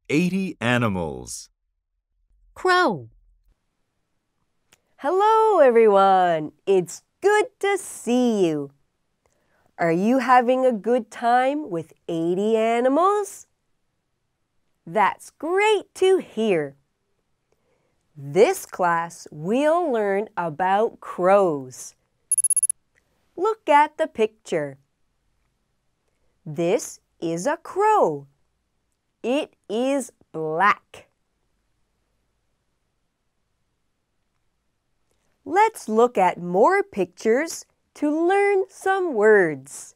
80 animals. Crow. Hello, everyone. It's good to see you. Are you having a good time with 80 animals? That's great to hear. This class we'll learn about crows. Look at the picture. This is a crow. It is black. Let's look at more pictures to learn some words.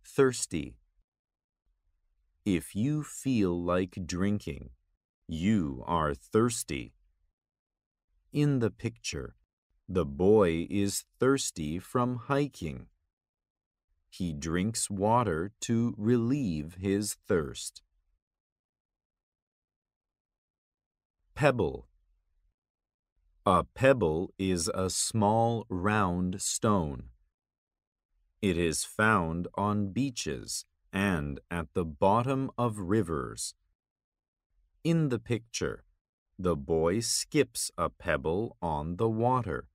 Thirsty. If you feel like drinking, you are thirsty. In the picture, the boy is thirsty from hiking. He drinks water to relieve his thirst. Pebble. A pebble is a small round stone. It is found on beaches and at the bottom of rivers. In the picture, the boy skips a pebble on the water.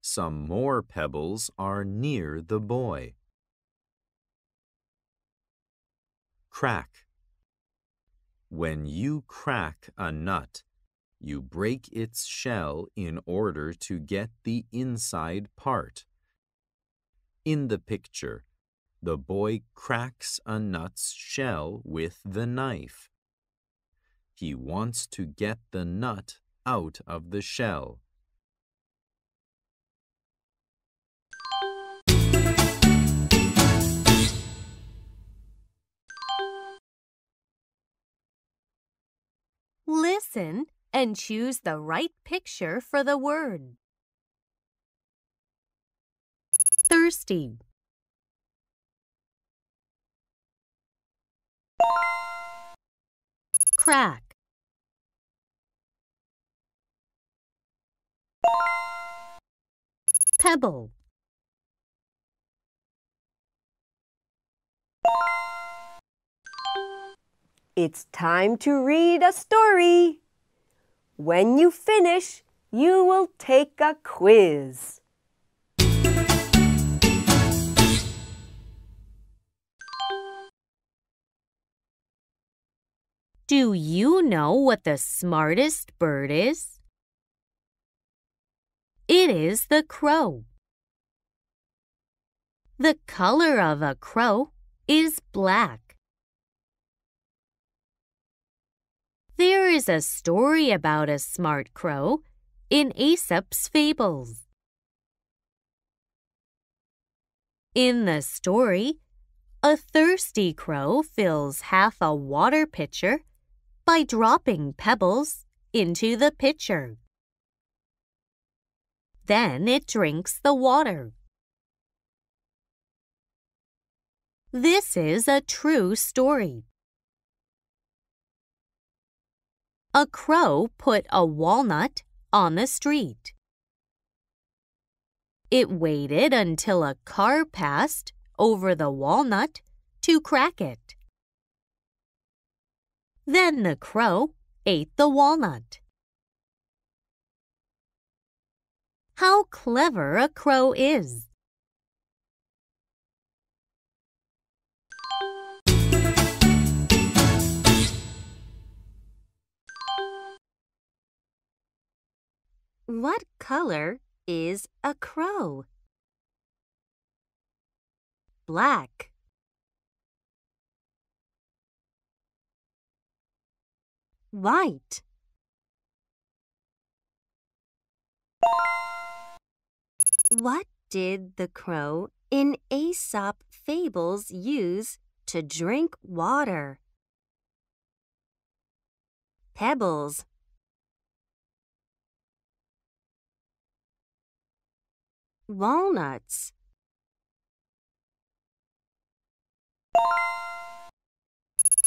Some more pebbles are near the boy. Crack. When you crack a nut, you break its shell in order to get the inside part. In the picture, the boy cracks a nut's shell with the knife. He wants to get the nut out of the shell. Listen and choose the right picture for the word. Thirsty. Crack. Pebble. It's time to read a story. When you finish, you will take a quiz. Do you know what the smartest bird is? It is the crow. The color of a crow is black. There is a story about a smart crow in Aesop's fables. In the story, a thirsty crow fills half a water pitcher by dropping pebbles into the pitcher. Then it drinks the water. This is a true story. A crow put a walnut on the street. It waited until a car passed over the walnut to crack it. Then the crow ate the walnut. How clever a crow is! What color is a crow? Black. White. What did the crow in Aesop fables use to drink water? Pebbles. Walnuts.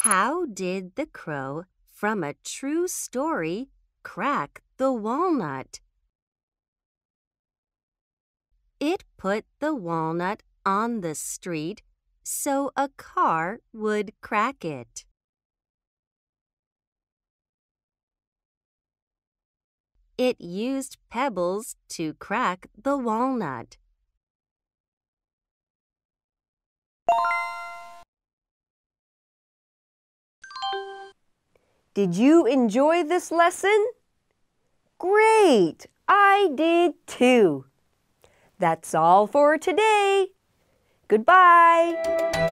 How did the crow from a true story crack the walnut? It put the walnut on the street so a car would crack it. It used pebbles to crack the walnut. Did you enjoy this lesson? Great! I did too. That's all for today. Goodbye.